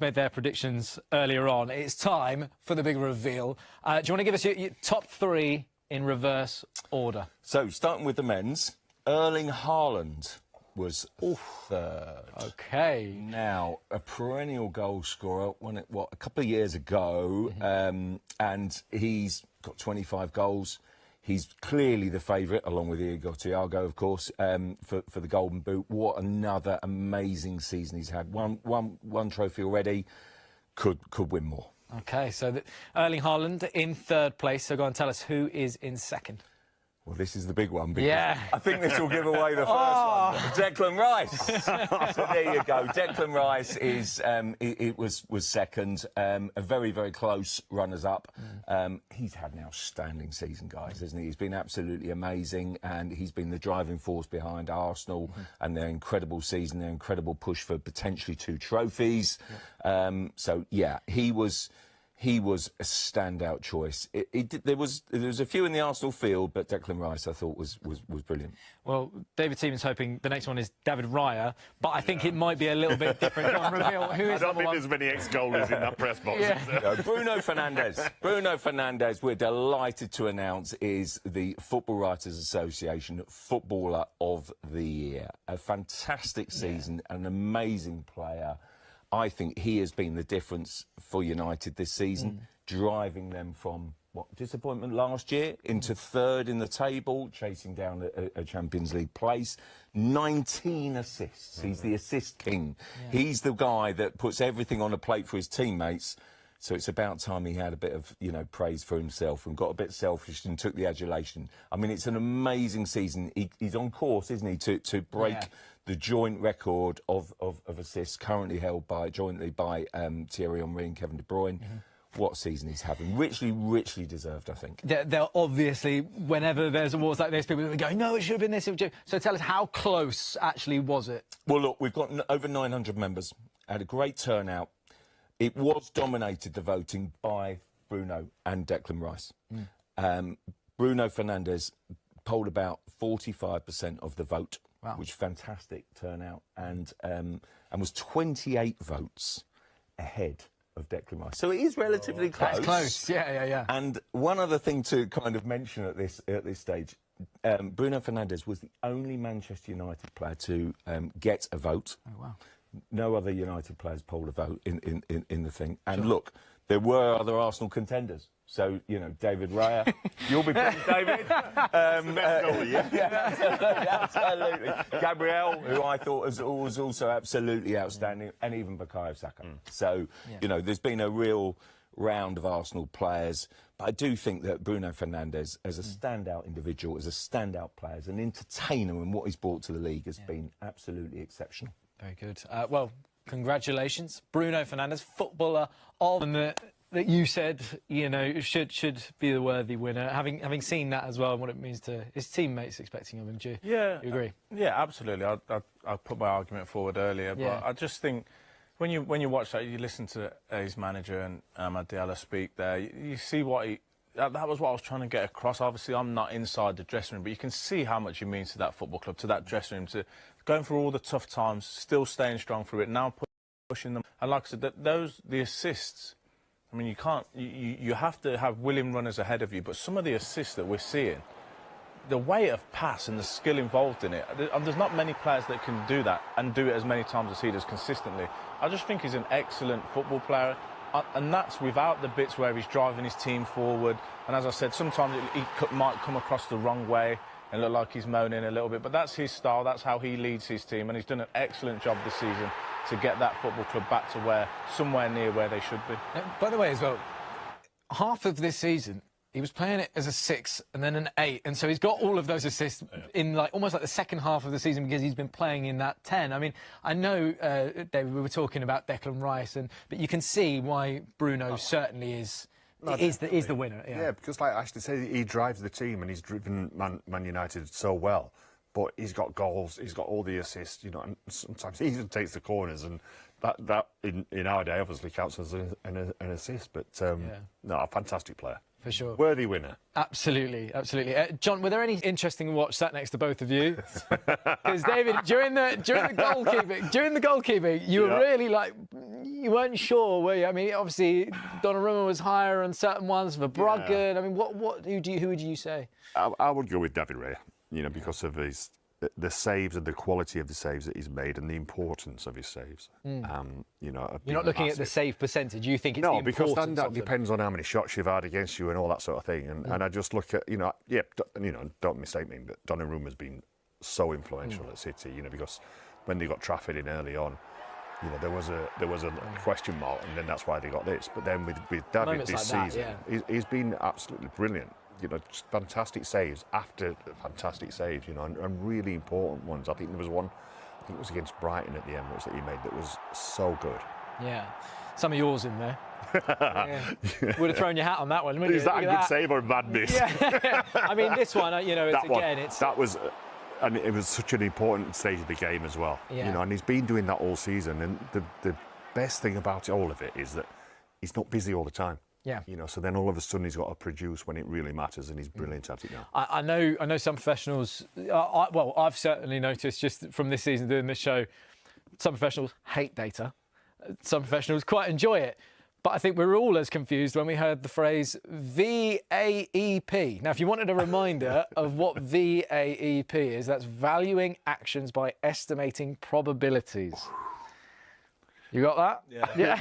made their predictions earlier on. It's time for the big reveal. Do you want to give us your top 3 in reverse order? So, starting with the men's, Erling Haaland was third. OK. Now, a perennial goal scorer, won it, a couple of years ago, and he's got 25 goals. He's clearly the favourite, along with Igor Thiago, of course, for the Golden Boot. What another amazing season he's had. One trophy already, could win more. OK, so Erling Haaland in third place. So go on, tell us who is in second. Well, this is the big one. Yeah. I think this will give away the first one. Declan Rice. So there you go. Declan Rice was second. A very, very close runners-up. He's had an outstanding season, guys, hasn't he? He's been absolutely amazing, and he's been the driving force behind Arsenal and their incredible season, their incredible push for potentially 2 trophies. So, yeah, he was a standout choice. There was a few in the Arsenal field, but Declan Rice, I thought, was brilliant. Well, David Seaman's hoping the next one is David Raya, but I think it might be a little bit different. Go on, reveal who is I don't think there's many ex-goalers in that press box. No, Bruno Fernandes. Bruno Fernandes, we're delighted to announce, is the Football Writers Association Footballer of the Year. A fantastic season, an amazing player. I think he has been the difference for United this season, driving them from, disappointment last year into third in the table, chasing down a Champions League place. 19 assists. He's the assist king. He's the guy that puts everything on a plate for his teammates. So it's about time he had a bit of, praise for himself and got a bit selfish and took the adulation. I mean, it's an amazing season. He's on course, isn't he, to break the joint record of assists currently held jointly by Thierry Henry and Kevin De Bruyne. What season he's having. Richly deserved, I think. They're obviously, whenever there's awards like this, people are going, no, it should have been this. So tell us, how close actually was it? Well, look, we've got over 900 members. Had a great turnout. It was dominated, the voting, by Bruno and Declan Rice. Bruno Fernandes polled about 45% of the vote, which is fantastic turnout, and was 28 votes ahead of Declan Rice. So it is relatively close. That's close, yeah. And one other thing to kind of mention at this stage, Bruno Fernandes was the only Manchester United player to get a vote. Oh, wow. No other United players polled a vote in the thing. And look, there were other Arsenal contenders. So, David Raya. You'll be pleased, David. Absolutely. Gabriel, who I thought was also absolutely outstanding, and even Bukayo Saka. So, there's been a real round of Arsenal players. But I do think that Bruno Fernandes, as a standout individual, as a standout player, as an entertainer, and what he's brought to the league has been absolutely exceptional. Very good. Well, congratulations, Bruno Fernandes, footballer of that you said, should be the worthy winner. Having seen that as well and what it means to his teammates expecting of him, do you agree? Yeah, absolutely. I put my argument forward earlier, but I just think when you watch that, you listen to his manager and Amad Diallo speak there, you see what he... That was what I was trying to get across. Obviously, I'm not inside the dressing room, but you can see how much he means to that football club, to that dressing room, to going through all the tough times, still staying strong through it, now pushing them. And like I said, the assists, I mean, you have to have willing runners ahead of you, but some of the assists that we're seeing, the weight of pass and the skill involved in it, there's not many players that can do that and do it as many times as he does consistently. I just think he's an excellent football player. And that's without the bits where he's driving his team forward. And as I said, sometimes he might come across the wrong way and look like he's moaning a little bit. But that's his style. That's how he leads his team. And he's done an excellent job this season to get that football club back to somewhere near where they should be. By the way, as well, half of this season, he was playing it as a 6 and then an 8, and so he's got all of those assists in almost like the second half of the season because he's been playing in that 10. I mean, I know, David, we were talking about Declan Rice, but you can see why Bruno certainly is the winner. Yeah, because like Ashley said, he drives the team and he's driven Man United so well. But he's got goals, he's got all the assists, and sometimes he even takes the corners, and that in our day obviously counts as an assist. But no, a fantastic player. For sure. Worthy winner. Absolutely, absolutely. John, were there any interesting watch sat next to both of you? Because David, during the goalkeeping, you were really like, you weren't sure, were you? I mean, obviously Donnarumma was higher on certain ones for Bruggen. I mean, who would you say? I would go with David Raya, because of the saves and the quality of the saves that he's made and the importance of his saves. You're not looking at the save percentage. You think it's the importance because of that depends on how many shots you've had against you and all that sort of thing. And I just look at, don't mistake me, but Donnarumma's been so influential at City, because when they got Trafford in early on, there was a question mark, and then that's why they got this. But then with David this season, he's been absolutely brilliant. Just fantastic saves after fantastic saves, and really important ones. I think there was one, it was against Brighton at the Emirates that he made that was so good. Yeah. Some of yours in there. Would have thrown your hat on that one, wouldn't you? Is that a good save or a bad miss? Yeah. I mean, this one, and it was such an important stage of the game as well. Yeah. And he's been doing that all season. And the best thing about all of it is that he's not busy all the time. Yeah. So then all of a sudden he's got to produce when it really matters, and he's brilliant at it now. I know some professionals, I've certainly noticed just from this season doing this show, some professionals hate data. Some professionals quite enjoy it. But I think we're all as confused when we heard the phrase VAEP. Now, if you wanted a reminder of what VAEP is, that's valuing actions by estimating probabilities. You got that? Yeah.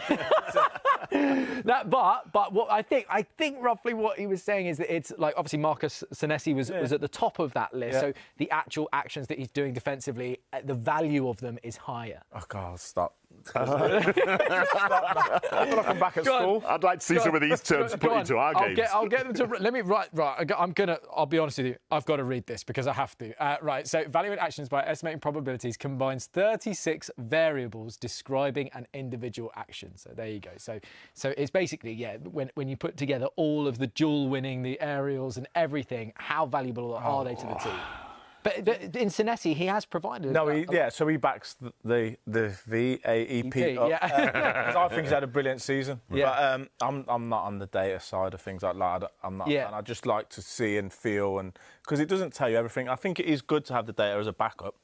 But what I think roughly what he was saying is that it's like, obviously Marcus Senesi was at the top of that list. Yeah. So the actual actions that he's doing defensively, the value of them is higher. Oh God, stop. I feel like I'm back at school. I'd like to see some of these terms put into our games. I'll get them to. Let me right. I'll be honest with you. I've got to read this because I have to. Right. So, valuing actions by estimating probabilities combines 36 variables describing an individual action. So there you go. So it's basically when you put together all of the duel winning, the aerials, and everything, how valuable are they to the team? But in Senesi, he has provided. So he backs the VAEP. I think he's had a brilliant season. Yeah. But I'm not on the data side of things like that. I'm not. Yeah. And I just like to see and feel, and because it doesn't tell you everything. I think it is good to have the data as a backup.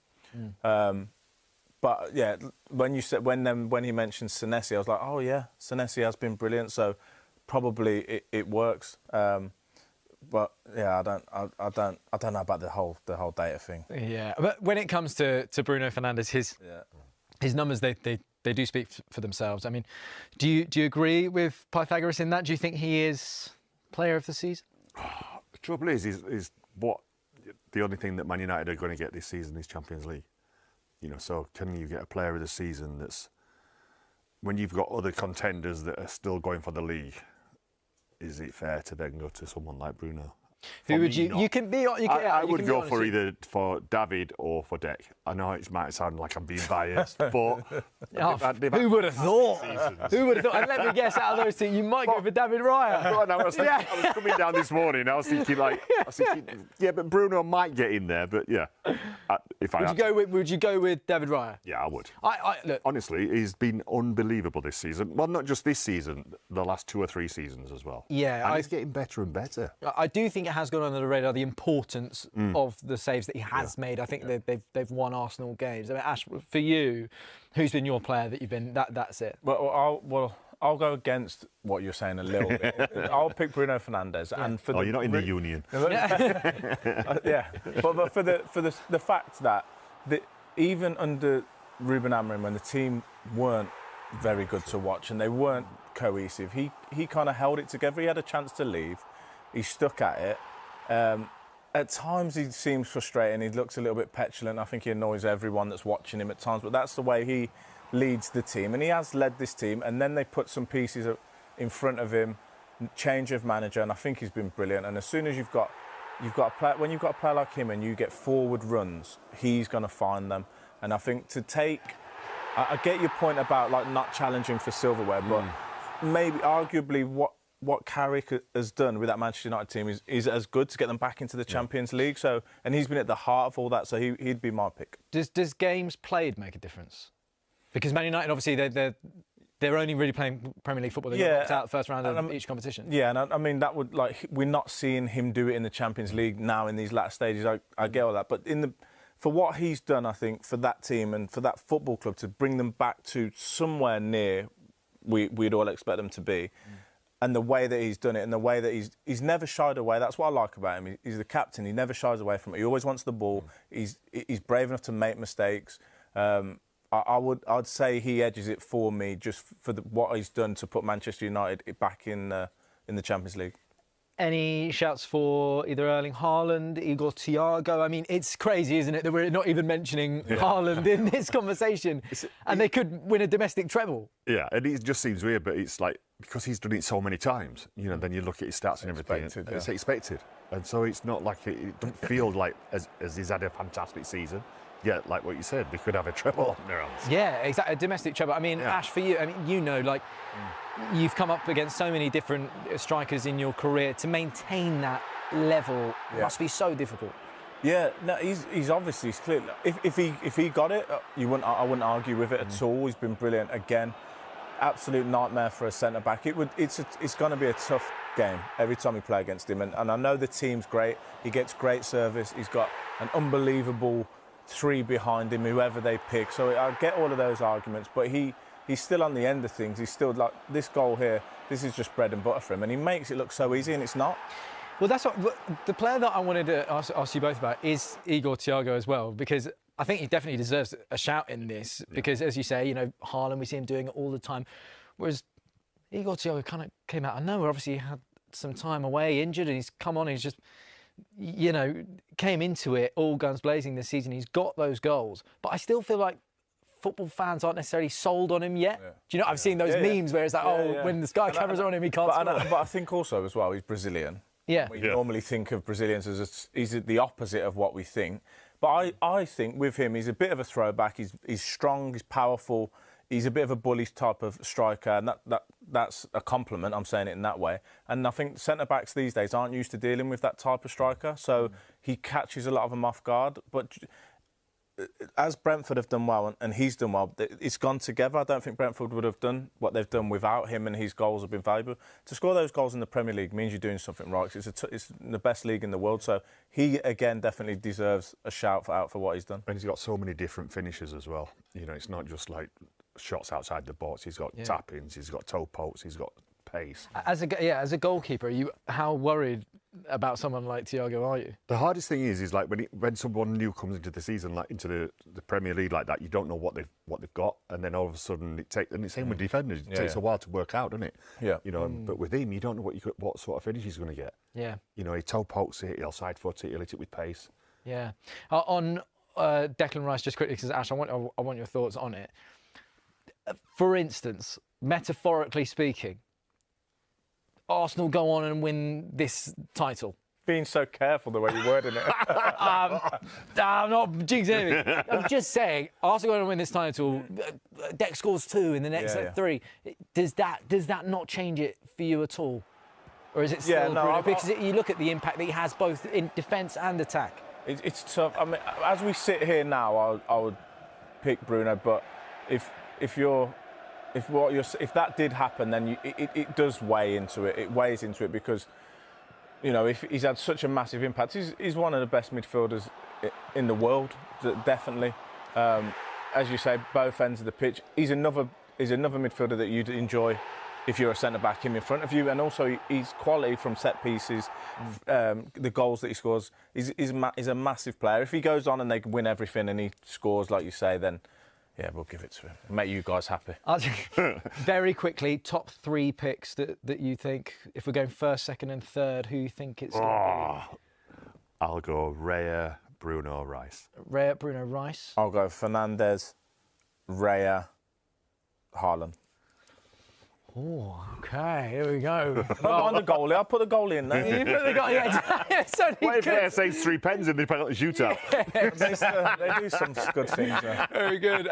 But yeah, when he mentioned Senesi, I was like, oh yeah, Senesi has been brilliant. So probably it works. But yeah, I don't know about the whole data thing. Yeah, but when it comes to Bruno Fernandes, his numbers they do speak for themselves. I mean, do you agree with Pythagoras in that? Do you think he is player of the season? The trouble is what the only thing that Man United are going to get this season is Champions League. So can you get a player of the season that's when you've got other contenders that are still going for the league? Is it fair to then go to someone like Bruno? Who would you? Not. You can be. I would go for either for David or for Dec. I know it might sound like I'm being biased, but who would have thought? Who would have thought? And let me guess, out of those two, you might go for David Raya. I was coming down this morning. I was thinking, but Bruno might get in there. But yeah, would you go with David Raya? Yeah, I would. Look, honestly, he's been unbelievable this season. Well, not just this season, the last 2 or 3 seasons as well. Yeah, and he's getting better and better. I do think it has gone under the radar, the importance of the saves that he has made. I think they've won Arsenal games. I mean, Ash, for you, who's been your player that you've been? That's it. I'll go against what you're saying a little bit. I'll pick Bruno Fernandes. Yeah. And you're not in the union. Yeah, but for the fact that even under Ruben Amorim, when the team weren't very good to watch and they weren't cohesive, he kind of held it together. He had a chance to leave. He stuck at it. At times he seems frustrating. He looks a little bit petulant. I think he annoys everyone that's watching him at times. But that's the way he leads the team. And he has led this team. And then they put some pieces in front of him, change of manager. And I think he's been brilliant. And as soon as you've got a player, when you've got a player like him and you get forward runs, he's going to find them. And I think I get your point about not challenging for silverware, but maybe arguably what Carrick has done with that Manchester United team is as good to get them back into the Champions League. So, and he's been at the heart of all that, so he'd be my pick. Does games played make a difference? Because Man United, obviously, they're only really playing Premier League football. They got knocked out the first round of each competition. Yeah, and I mean, that would, like, we're not seeing him do it in the Champions League now in these latter stages. I get all that. But for what he's done, I think, for that team and for that football club to bring them back to somewhere near we'd all expect them to be, and the way that he's done it and the way that he's never shied away. That's what I like about him. He's the captain. He never shies away from it. He always wants the ball. He's brave enough to make mistakes. I'd say he edges it for me just for what he's done to put Manchester United back in the Champions League. Any shouts for either Erling Haaland, Igor Thiago? I mean, it's crazy, isn't it, that we're not even mentioning Haaland in this conversation, and they could win a domestic treble. Yeah, and it just seems weird, but it's like, because he's done it so many times, you know, then you look at his stats and everything, and it's expected. And so it's not like, it doesn't feel like, as he's had a fantastic season, yeah, like what you said, they could have a treble on their hands. Yeah, exactly, a domestic treble. I mean, Ash, for you, I mean, you know, like, you've come up against so many different strikers in your career. To maintain that level must be so difficult. Yeah, no, he's obviously clear. If he got it, I wouldn't argue with it at all. He's been brilliant again. Absolute nightmare for a centre back. It's going to be a tough game every time we play against him. And I know the team's great. He gets great service. He's got an unbelievable three behind him, whoever they pick. So I get all of those arguments, but he's still on the end of things. He's still like, this goal here, this is just bread and butter for him, and he makes it look so easy, and it's not. Well, that's what the player that I wanted to ask you both about is Igor Thiago as well, because I think he definitely deserves a shout in this, because as you say, you know, Haaland, we see him doing it all the time, whereas Igor Thiago kind of came out of nowhere. Obviously, he had some time away, injured, and he's come on, he's just, you know, came into it all guns blazing this season. He's got those goals, but I still feel like football fans aren't necessarily sold on him yet. Yeah. Do you know, I've seen those memes where it's like, when the sky cameras are on him, he can't score. But I think also as well, he's Brazilian. Yeah. We normally think of Brazilians as he's the opposite of what we think. But I think with him, he's a bit of a throwback. He's strong, he's powerful. He's a bit of a bully type of striker, and that's a compliment. I'm saying it in that way. And I think centre-backs these days aren't used to dealing with that type of striker, so he catches a lot of them off guard. But as Brentford have done well, and he's done well, it's gone together. I don't think Brentford would have done what they've done without him, and his goals have been valuable. To score those goals in the Premier League means you're doing something right. It's the best league in the world, so he, again, definitely deserves a shout out for what he's done. And he's got so many different finishes as well. You know, it's not just like shots outside the box. He's got tap-ins, he's got toe pokes, he's got pace. As a goalkeeper, how worried about someone like Thiago are you? The hardest thing is like when someone new comes into the season, like into the Premier League like that, you don't know what they've got, and then all of a sudden and it's same with defenders. It takes a while to work out, doesn't it? Yeah. You know, but with him, you don't know what sort of finish he's going to get. Yeah. You know, he toe pokes it, he'll side foot it, he'll hit it with pace. Yeah. On Declan Rice, just quickly, because Ash, I want your thoughts on it. For instance, metaphorically speaking, Arsenal go on and win this title. Being so careful the way you're wording it. I'm not jinxing it. I'm just saying, Arsenal go on and win this title. Deck scores 2 in the next 3. Does that not change it for you at all? Or is it still Bruno? Because you look at the impact that he has both in defence and attack. It's tough. I mean, as we sit here now, I would pick Bruno, but if that did happen, then it does weigh into it. It weighs into it because, you know, if he's had such a massive impact, he's one of the best midfielders in the world, definitely. As you say, both ends of the pitch. He's another midfielder that you'd enjoy if you're a centre-back, him in front of you, and also his quality from set pieces, the goals that he scores, he's a massive player. If he goes on and they win everything and he scores, like you say, then yeah, we'll give it to him. Make you guys happy. Very quickly, top 3 picks that you think, if we're going first, second and third, who you think it's going to be? I'll go Raya, Bruno, Rice. Raya, Bruno, Rice. I'll go Fernandes, Raya, Haaland. Oh, OK, here we go. On the goalie, I'll put the goalie in there. You put the goalie, so what if player saves 3 pens in the penalty shootout? They do some good things there. Very good.